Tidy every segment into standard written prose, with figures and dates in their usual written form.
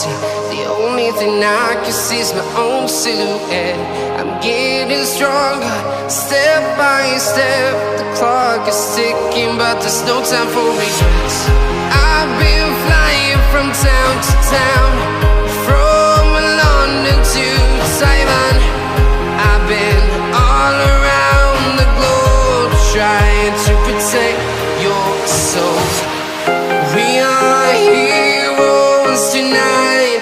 empty. The only thing I can see is my own silhouette. I'm getting stronger, step by step. The clock is ticking, but there's no time for regrets. I've been flying from town to town, from London to Taiwan. I've been all around the globe, trying to protect your soul. We are heroes tonight.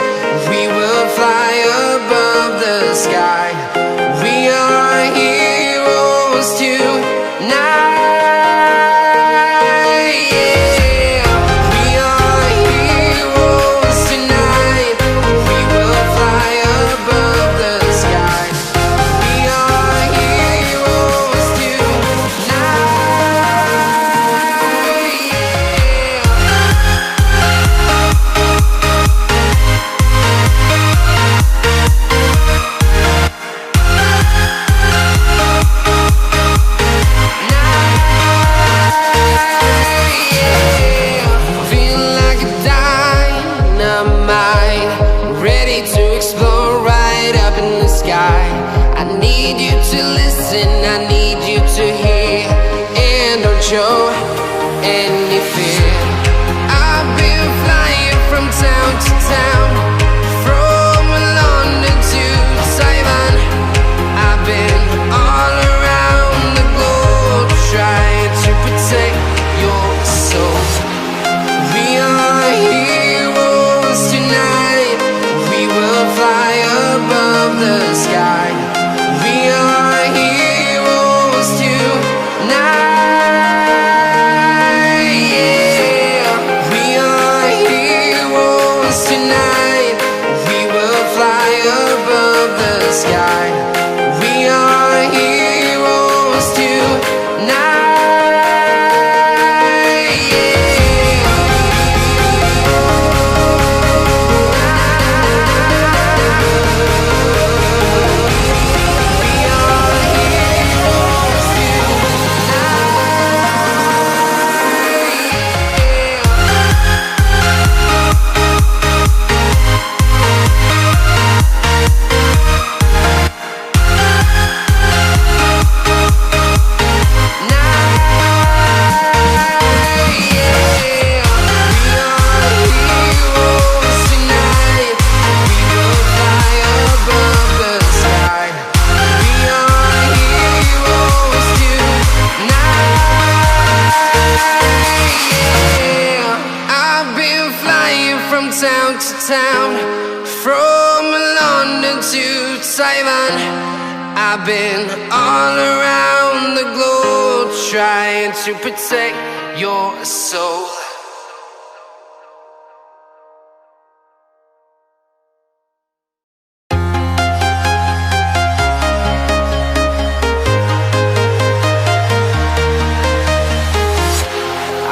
We will fly above the sky. We are heroes tonight. Yeah. We are heroes tonight. We will fly above the sky. We are heroes tonight. I need you to hear and don't show any fear. I've been flying from town to town, from London to Taiwan. I've been all around the globe, trying to protect your soul. We are heroes tonight. We will fly above the sky. We are heroes tonight. Yeah. We are heroes tonight. We will fly above the sky. We are heroes tonight. Yeah. Town to town, from London to Taiwan. I've been all around the globe, trying to protect your soul.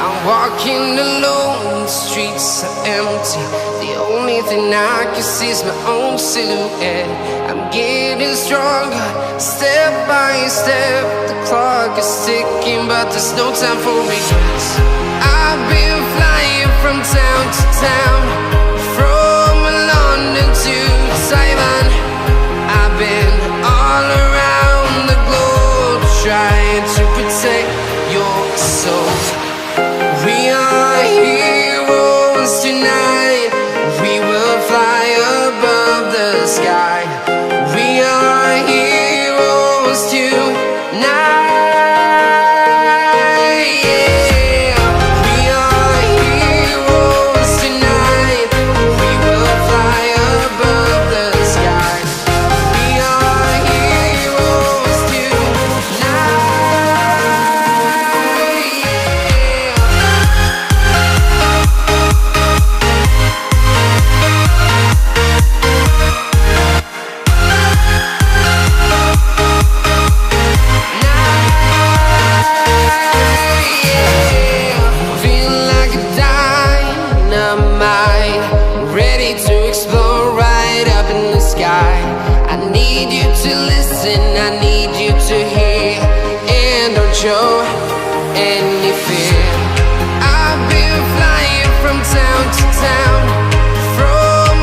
I'm walking alone, the streets are empty. The only thing I can see is my own silhouette. I'm getting stronger, step by step. The clock is ticking, but there's no time for regrets. I've been flying from town to town, from London to Taiwan. I've been all around the globe, trying to protect your soul. We are heroes tonight. We will fly above the sky. We are heroes tonight. Yeah. We are heroes tonight. We will fly above the sky. We are heroes tonight. I need you to listen, I need you to hear, and don't show any fear. I've been flying from town to town, from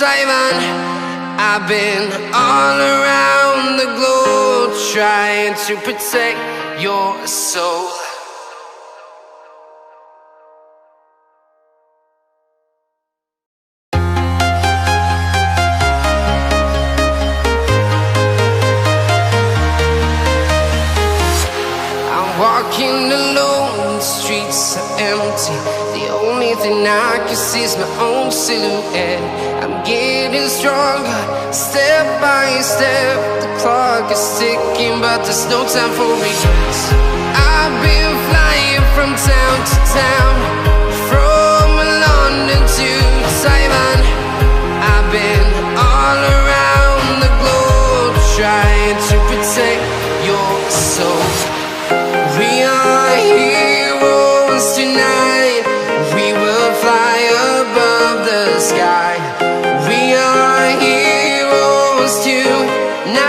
Taiwan. I've been all around the globe trying to protect your soul. Walking alone, the streets are empty. The only thing I can see is my own silhouette. I'm getting stronger, step by step. The clock is ticking, but there's no time for regrets. I've been flying from town to town, from London to Taiwan. I've been all around the globe trying to protect your soul. We are heroes tonight. We will fly above the sky. We are heroes tonight.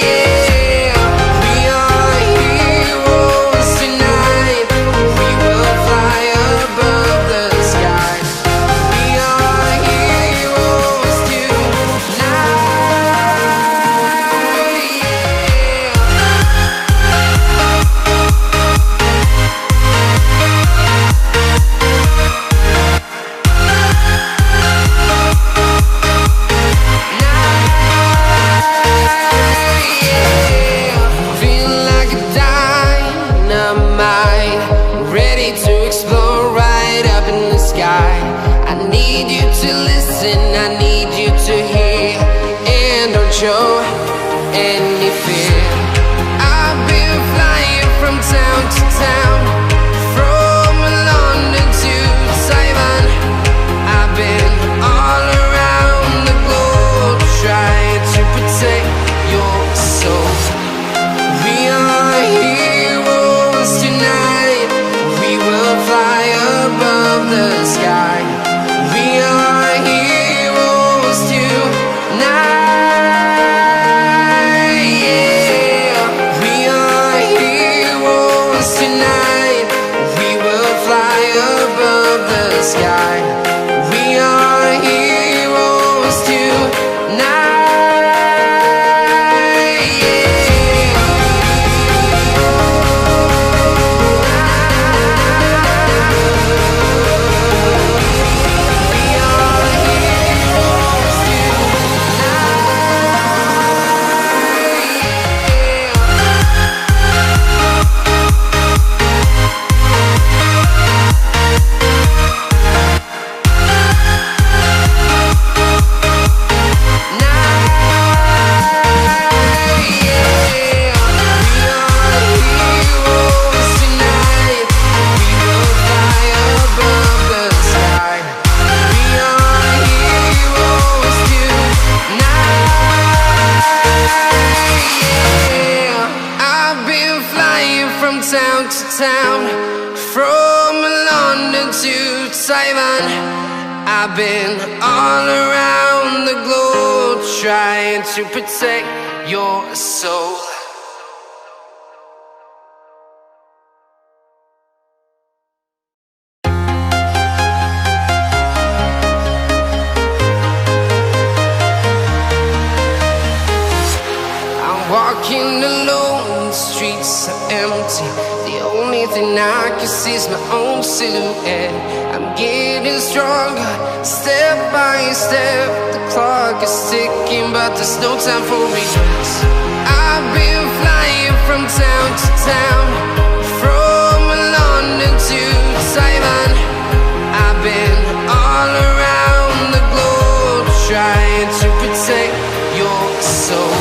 Yeah. We are heroes tonight. We will fly above the sky. We are heroes tonight. I need you to hear and don't show any fear. I've been flying from town to town, from London to Taiwan. I've been all around the globe trying to protect your soul. We are heroes tonight. We will fly above the sky. We are heroes tonight. Yeah. We are heroes tonight. We will fly above the sky. We are heroes tonight. Town to town, from London to Taiwan. I've been all around the globe trying to protect your soul. I'm walking alone, the streets are empty. The only thing I can see is my own silhouette. I'm getting stronger, step by step. The clock is ticking, but there's no time for regrets. I've been flying from town to town, from London to Taiwan. I've been all around the globe trying to protect your soul.